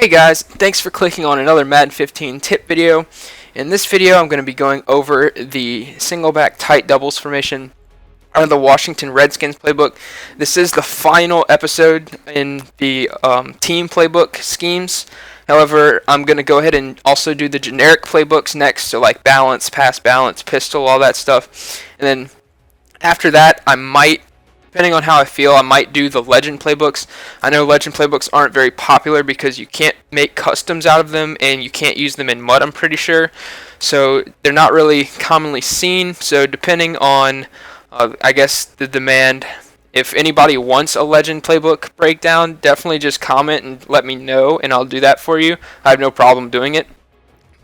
Hey guys, thanks for clicking on another Madden 15 tip video. In this video I'm going to be going over the singleback tight doubles formation out of the Washington Redskins playbook. This is the final episode in the team playbook schemes. However, I'm going to go ahead and also do the generic playbooks next, so like balance, pass balance, pistol, all that stuff. And then after that I might, depending on how I feel, I might do the legend playbooks. I know legend playbooks aren't very popular because you can't make customs out of them and you can't use them in mud, I'm pretty sure. So they're not really commonly seen. So depending on, I guess, the demand, if anybody wants a legend playbook breakdown, definitely just comment and let me know and I'll do that for you. I have no problem doing it.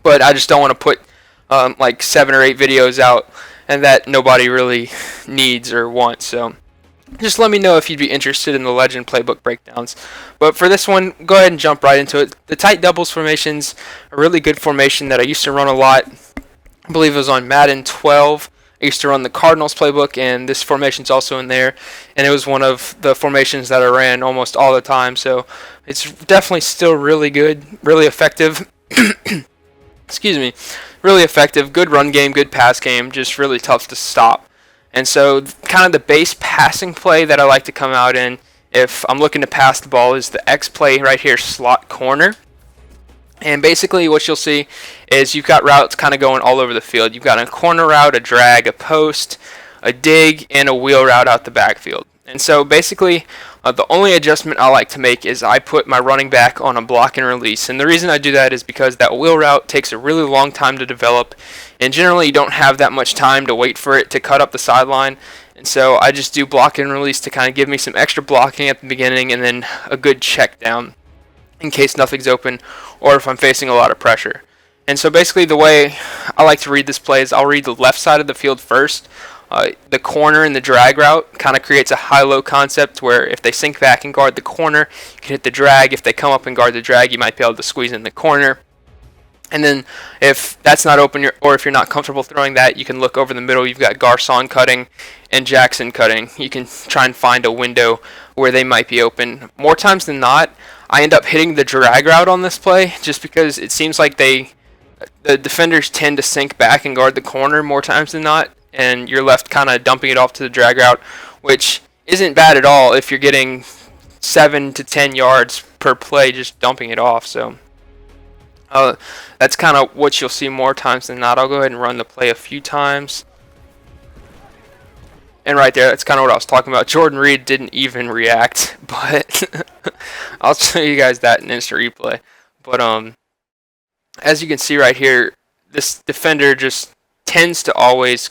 But I just don't want to put like 7 or 8 videos out and that nobody really needs or wants. So just let me know if you'd be interested in the legend playbook breakdowns. But for this one, go ahead and jump right into it. The tight doubles formation's a really good formation that I used to run a lot. I believe it was on Madden 12. I used to run the Cardinals playbook, and this formation's also in there. And it was one of the formations that I ran almost all the time. So it's definitely still really good, really effective. Excuse me. Really effective, good run game, good pass game, just really tough to stop. And so kind of the base passing play that I like to come out in if I'm looking to pass the ball is the X play right here, slot corner. And basically what you'll see is you've got routes kind of going all over the field. You've got a corner route, a drag, a post, a dig, and a wheel route out the backfield. And so basically the only adjustment I like to make is I put my running back on a block and release. And the reason I do that is because that wheel route takes a really long time to develop. And generally you don't have that much time to wait for it to cut up the sideline. And so I just do block and release to kind of give me some extra blocking at the beginning and then a good check down in case nothing's open or if I'm facing a lot of pressure. And so basically the way I like to read this play is I'll read the left side of the field first. The corner and the drag route kind of creates a high-low concept where if they sink back and guard the corner, you can hit the drag. If they come up and guard the drag, you might be able to squeeze in the corner. And then if that's not open, or if you're not comfortable throwing that, you can look over the middle. You've got Garcon cutting and Jackson cutting. You can try and find a window where they might be open. More times than not, I end up hitting the drag route on this play just because it seems like the defenders tend to sink back and guard the corner more times than not, and you're left kind of dumping it off to the drag route, which isn't bad at all if you're getting 7 to 10 yards per play just dumping it off. So that's kind of what you'll see more times than not. I'll go ahead and run the play a few times. And right there, that's kind of what I was talking about. Jordan Reed didn't even react, but I'll show you guys that in instant replay. But as you can see right here, this defender just tends to always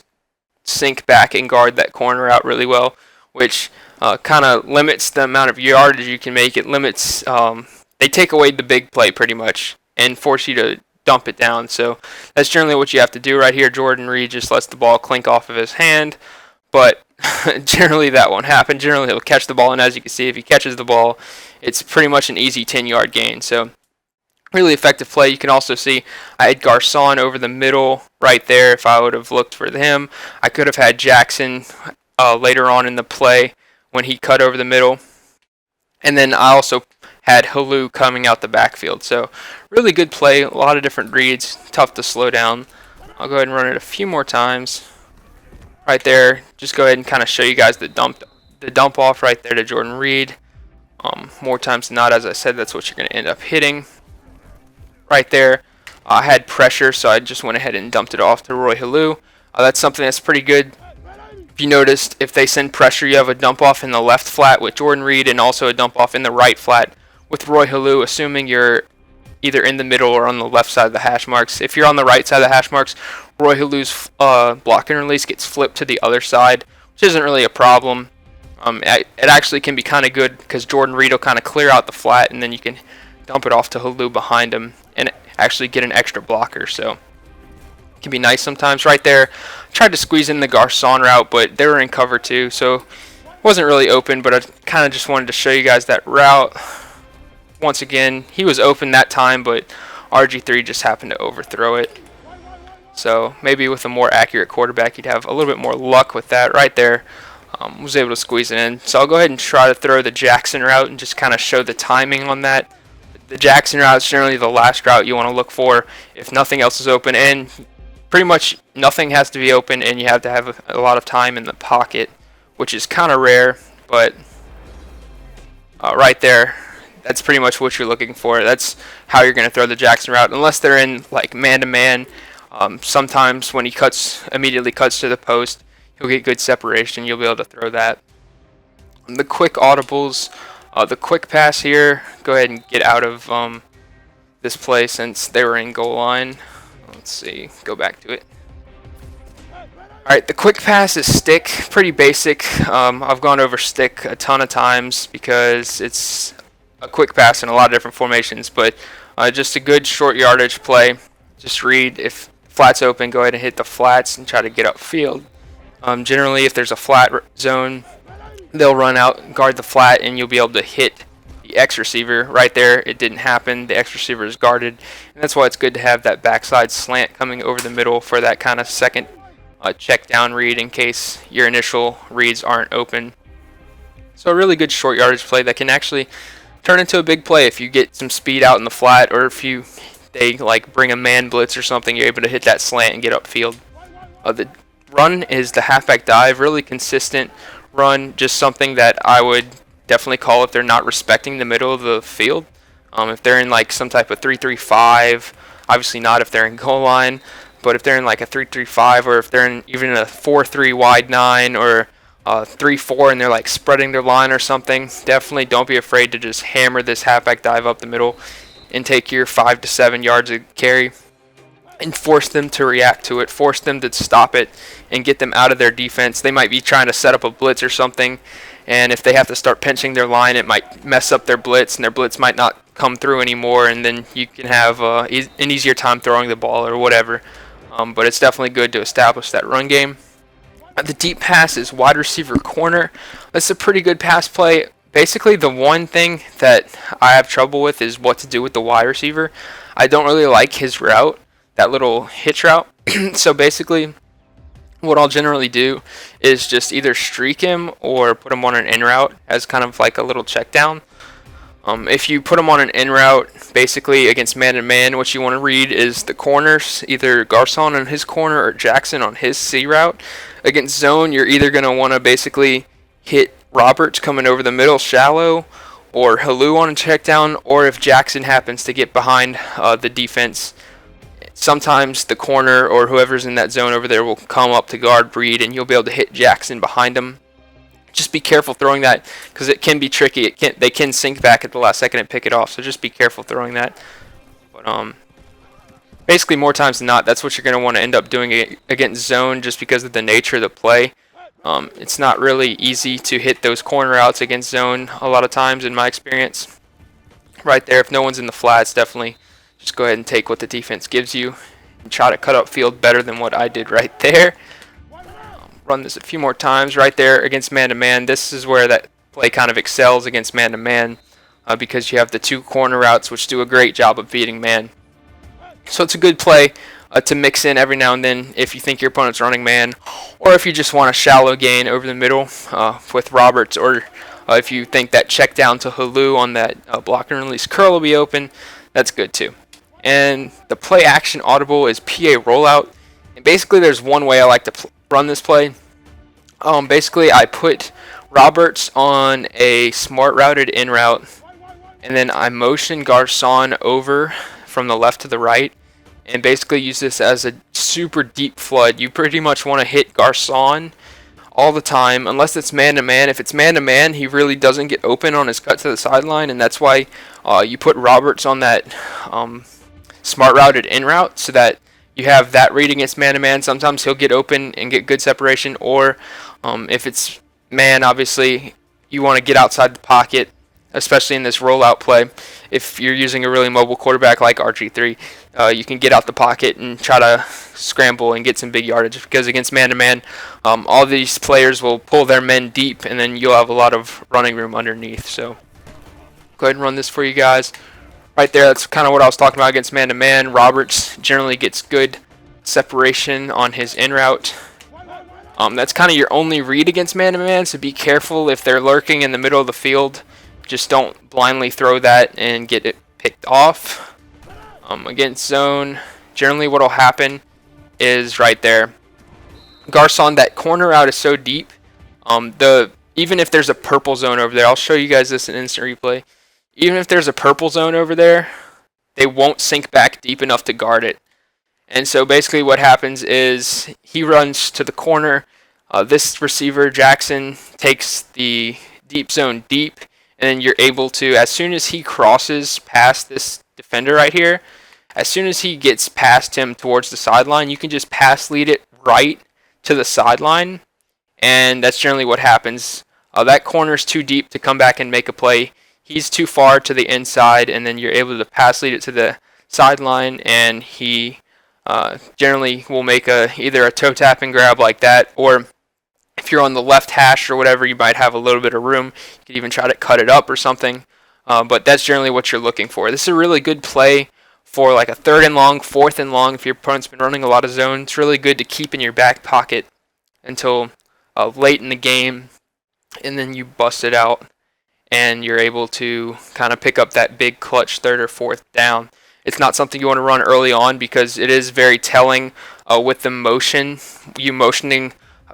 sink back and guard that corner out really well, which kind of limits the amount of yardage you can make. It limits, they take away the big play pretty much and force you to dump it down. So that's generally what you have to do right here. Jordan Reed just lets the ball clink off of his hand, but generally that won't happen. Generally he'll catch the ball, and as you can see, if he catches the ball, it's pretty much an easy 10-yard gain. So really effective play. You can also see I had Garcon over the middle right there. If I would have looked for him, I could have had Jackson later on in the play when he cut over the middle. And then I also had Halu coming out the backfield. So really good play, a lot of different reads, tough to slow down. I'll go ahead and run it a few more times. Right there, just go ahead and kind of show you guys the dump off right there to Jordan Reed. More times than not, as I said, that's what you're going to end up hitting. Right there, I had pressure, so I just went ahead and dumped it off to Roy Halu. That's something that's pretty good. If you noticed, if they send pressure, you have a dump off in the left flat with Jordan Reed and also a dump off in the right flat with Roy Halu, assuming you're either in the middle or on the left side of the hash marks. If you're on the right side of the hash marks, Roy Halu's block and release gets flipped to the other side, which isn't really a problem. It actually can be kind of good because Jordan Reed will kind of clear out the flat, and then you can dump it off to Halu behind him and actually get an extra blocker. So it can be nice sometimes. Right there, I tried to squeeze in the Garcon route, but they were in cover too, so it wasn't really open, but I kind of just wanted to show you guys that route. Once again, he was open that time, but RG3 just happened to overthrow it. So maybe with a more accurate quarterback, you'd have a little bit more luck with that. Right there, was able to squeeze it in. So I'll go ahead and try to throw the Jackson route and just kind of show the timing on that. The Jackson route is generally the last route you want to look for if nothing else is open, and pretty much nothing has to be open, and you have to have a lot of time in the pocket, which is kind of rare, but right there, that's pretty much what you're looking for. That's how you're going to throw the Jackson route, unless they're in like man-to-man. Sometimes when he immediately cuts to the post, he'll get good separation. You'll be able to throw that. The quick audibles, the quick pass here, go ahead and get out of this play since they were in goal line. Let's see, go back to it. Alright, the quick pass is stick, pretty basic. I've gone over stick a ton of times because it's a quick pass in a lot of different formations, but just a good short yardage play. Just read if flat's open, go ahead and hit the flats and try to get upfield. Generally, if there's a flat zone, they'll run out, guard the flat, and you'll be able to hit the X receiver. Right there, it didn't happen. The X receiver is guarded, and that's why it's good to have that backside slant coming over the middle for that kind of second check down read in case your initial reads aren't open. So a really good short yardage play that can actually turn into a big play if you get some speed out in the flat, or if they like bring a man blitz or something, you're able to hit that slant and get upfield. The run is the halfback dive, really consistent run, just something that I would definitely call if they're not respecting the middle of the field. If they're in like some type of 3-3-5, obviously not if they're in goal line, but if they're in like a 3-3-5, or if they're in even a 4-3 wide 9, or 3-4 and they're like spreading their line or something, definitely don't be afraid to just hammer this halfback dive up the middle and take your 5 to 7 yards of carry and force them to react to it, force them to stop it and get them out of their defense. They might be trying to set up a blitz or something, and if they have to start pinching their line, it might mess up their blitz, and their blitz might not come through anymore, and then you can have an easier time throwing the ball or whatever. But it's definitely good to establish that run game. The deep pass is wide receiver corner. That's a pretty good pass play. Basically, the one thing that I have trouble with is what to do with the wide receiver. I don't really like his route, that little hitch route. So basically, what I'll generally do is just either streak him or put him on an in route as kind of like a little check down. If you put him on an in route, basically against man-to-man, what you want to read is the corners, either Garcon on his corner or Jackson on his C route. Against zone, you're either going to want to basically hit Roberts coming over the middle shallow, or Halou on a check down, or if Jackson happens to get behind the defense, sometimes the corner or whoever's in that zone over there will come up to guard Breed, and you'll be able to hit Jackson behind him. Just be careful throwing that because it can be tricky. They can sink back at the last second and pick it off, so just be careful throwing that. But basically, more times than not, that's what you're going to want to end up doing against zone, just because of the nature of the play. It's not really easy to hit those corner outs against zone a lot of times, in my experience. Right there, if no one's in the flats, definitely just go ahead and take what the defense gives you and try to cut up field better than what I did right there. Run this a few more times. Right there against man-to-man, this is where that play kind of excels against man-to-man because you have the two corner routes, which do a great job of beating man. So it's a good play to mix in every now and then if you think your opponent's running man, or if you just want a shallow gain over the middle with Roberts, or if you think that check down to Halou on that block and release curl will be open, that's good too. And the play action audible is PA rollout. And basically there's one way I like to run this play. Basically I put Roberts on a smart routed in route, and then I motion Garcon over from the left to the right, and basically use this as a super deep flood. You pretty much want to hit Garcon all the time, unless it's man-to-man. If it's man-to-man, he really doesn't get open on his cut to the sideline, and that's why you put Roberts on that smart routed in route, so that you have that read against man-to-man. Sometimes he'll get open and get good separation, or if it's man, obviously you want to get outside the pocket, especially in this rollout play. If you're using a really mobile quarterback like RG3, you can get out the pocket and try to scramble and get some big yardage, because against man-to-man, all these players will pull their men deep, and then you'll have a lot of running room underneath. So go ahead and run this for you guys. Right there, that's kind of what I was talking about against man-to-man. Roberts generally gets good separation on his in route. That's kind of your only read against man-to-man, so be careful if they're lurking in the middle of the field. Just don't blindly throw that and get picked off. Against zone, generally what will happen is right there. Garcon, that corner out is so deep. Even if there's a purple zone over there, I'll show you guys this in instant replay. Even if there's a purple zone over there, they won't sink back deep enough to guard it. And so basically what happens is he runs to the corner. This receiver, Jackson, takes the deep zone deep, and then you're able to, as soon as he crosses past this defender right here, as soon as he gets past him towards the sideline, you can just pass lead it right to the sideline, and that's generally what happens. That corner's too deep to come back and make a play. He's too far to the inside, and then you're able to pass lead it to the sideline, and he generally will make either a toe tap and grab like that, or if you're on the left hash or whatever, you might have a little bit of room. You could even try to cut it up or something, but that's generally what you're looking for. This is a really good play for like a 3rd and long, 4th and long. If your opponent's been running a lot of zone, it's really good to keep in your back pocket until late in the game, and then you bust it out, and you're able to kind of pick up that big clutch 3rd or 4th down. It's not something you want to run early on because it is very telling with the motion. You motioning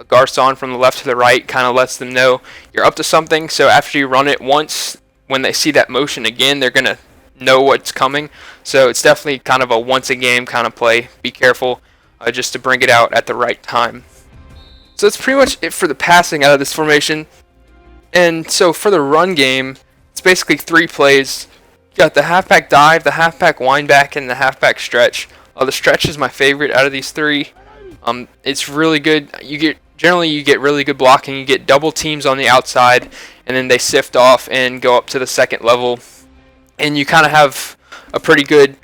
Garcon from the left to the right kind of lets them know you're up to something. So after you run it once, when they see that motion again, they're going to know what's coming. So it's definitely kind of a once a game kind of play. Be careful just to bring it out at the right time. So that's pretty much it for the passing out of this formation. And so for the run game, it's basically 3 plays. You got the halfback dive, the halfback wind back, and the halfback stretch. The stretch is my favorite out of these 3. It's really good. Generally you get really good blocking. You get double teams on the outside, and then they sift off and go up to the 2nd level. And you kind of have a pretty good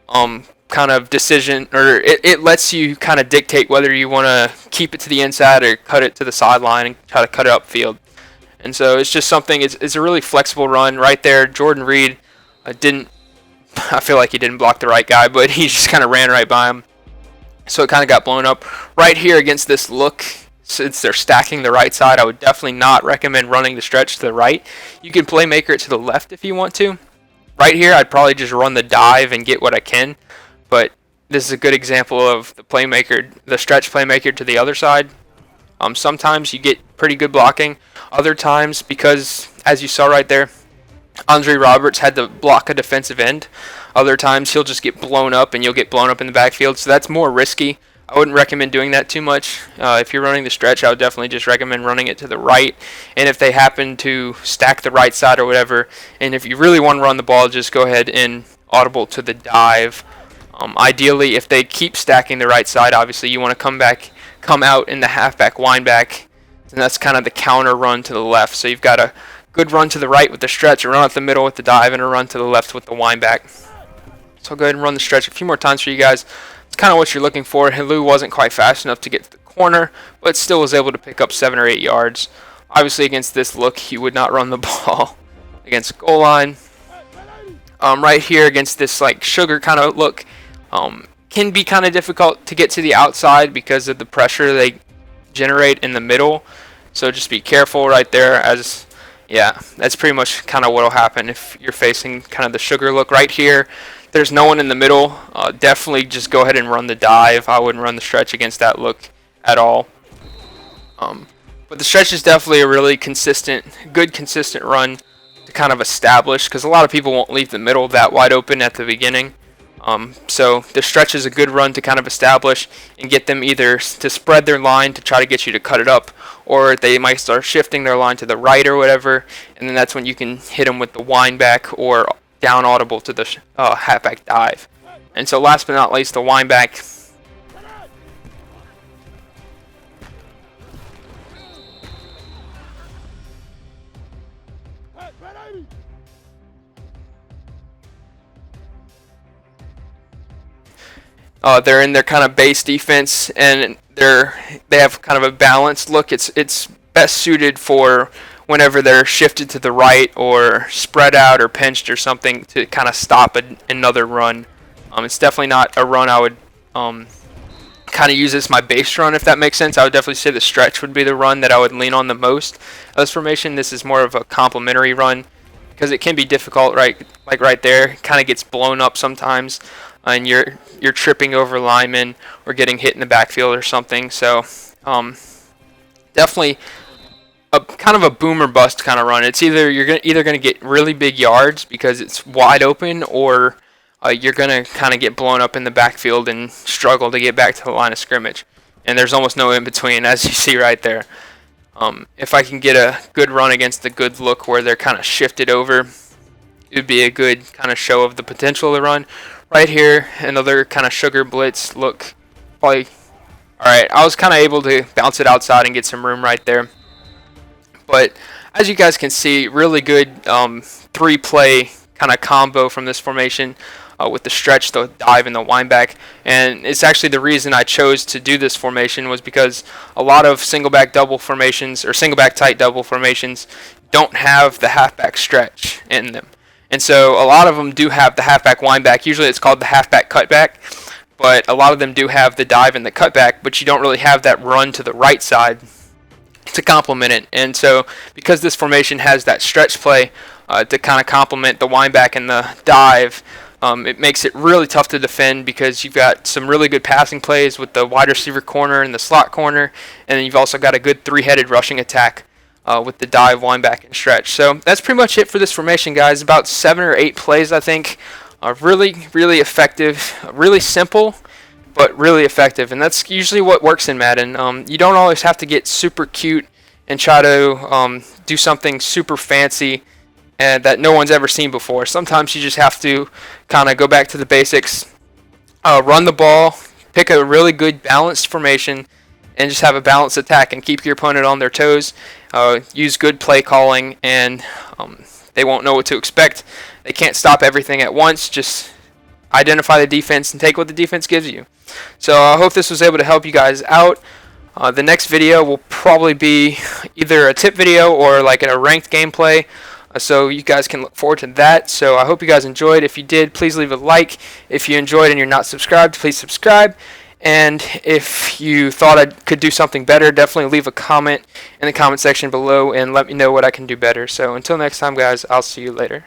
kind of decision, or it lets you kind of dictate whether you want to keep it to the inside or cut it to the sideline and try to cut it upfield. And so it's just something, it's a really flexible run right there. Jordan Reed I feel like he didn't block the right guy, but he just kind of ran right by him. So it kind of got blown up. Right here against this look, since they're stacking the right side, I would definitely not recommend running the stretch to the right. You can playmaker it to the left if you want to. Right here, I'd probably just run the dive and get what I can. But this is a good example of the stretch playmaker to the other side. Sometimes you get pretty good blocking. Other times, because as you saw right there, Andre Roberts had to block a defensive end. Other times he'll just get blown up and you'll get blown up in the backfield. So that's more risky. I wouldn't recommend doing that too much. If you're running the stretch, I would definitely just recommend running it to the right. And if they happen to stack the right side or whatever, and if you really want to run the ball, just go ahead and audible to the dive. Ideally, if they keep stacking the right side, obviously you want to come out in the halfback wind back, and that's kind of the counter run to the left. So you've got a good run to the right with the stretch, a run up the middle with the dive, and a run to the left with the wind back. So I'll go ahead and run the stretch a few more times for you guys. It's kind of what you're looking for. Hilu wasn't quite fast enough to get to the corner, but still was able to pick up 7 or 8 yards. Obviously against this look, he would not run the ball against goal line. Right here against this like sugar kind of look, can be kind of difficult to get to the outside because of the pressure they generate in the middle. So just be careful right there. That's pretty much kind of what will happen if you're facing kind of the sugar look right here. There's no one in the middle. Definitely just go ahead and run the dive. I wouldn't run the stretch against that look at all. But the stretch is definitely a really consistent run to kind of establish, because a lot of people won't leave the middle that wide open at the beginning. So the stretch is a good run to kind of establish and get them either to spread their line to try to get you to cut it up, or they might start shifting their line to the right or whatever, and then that's when you can hit them with the wind back or down audible to the halfback dive. And so last but not least, the wind back. They're in their kind of base defense, and they have kind of a balanced look. It's best suited for whenever they're shifted to the right or spread out or pinched or something to kind of stop another run. It's definitely not a run I would kind of use as my base run, if that makes sense. I would definitely say the stretch would be the run that I would lean on the most of this formation. This is more of a complementary run. because it can be difficult, right? Like right there, kind of gets blown up sometimes, and you're tripping over linemen or getting hit in the backfield or something. So definitely a kind of a boom or bust kind of run. It's either either gonna get really big yards because it's wide open, or you're gonna kind of get blown up in the backfield and struggle to get back to the line of scrimmage. And there's almost no in between, as you see right there. If I can get a good run against a good look where they're kind of shifted over, it would be a good kind of show of the potential of the run. Right here, another kind of sugar blitz look. Probably, all right. I was kind of able to bounce it outside and get some room right there. But as you guys can see, really good 3-play kind of combo from this formation with the stretch, the dive, and the wind back. And it's actually the reason I chose to do this formation was because a lot of single back double formations or single back tight double formations don't have the halfback stretch in them. And so a lot of them do have the halfback wind back. Usually it's called the halfback cutback. But a lot of them do have the dive and the cutback, but you don't really have that run to the right side to complement it. And so because this formation has that stretch play to kind of complement the wind back and the dive, it makes it really tough to defend because you've got some really good passing plays with the wide receiver corner and the slot corner, and then you've also got a good 3-headed rushing attack with the dive, wind back, and stretch. So that's pretty much it for this formation, guys. About 7 or 8 plays, I think. Really, really effective, really simple, but really effective. And that's usually what works in Madden. You don't always have to get super cute and try to do something super fancy and that no one's ever seen before. Sometimes you just have to kind of go back to the basics, run the ball, pick a really good balanced formation, and just have a balanced attack and keep your opponent on their toes. Use good play calling, and they won't know what to expect. They can't stop everything at once. Just identify the defense and take what the defense gives you. So I hope this was able to help you guys out. The next video will probably be either a tip video or like a ranked gameplay. So you guys can look forward to that. So I hope you guys enjoyed. If you did, please leave a like. If you enjoyed and you're not subscribed, please subscribe. And if you thought I could do something better, definitely leave a comment in the comment section below and let me know what I can do better. So until next time, guys, I'll see you later.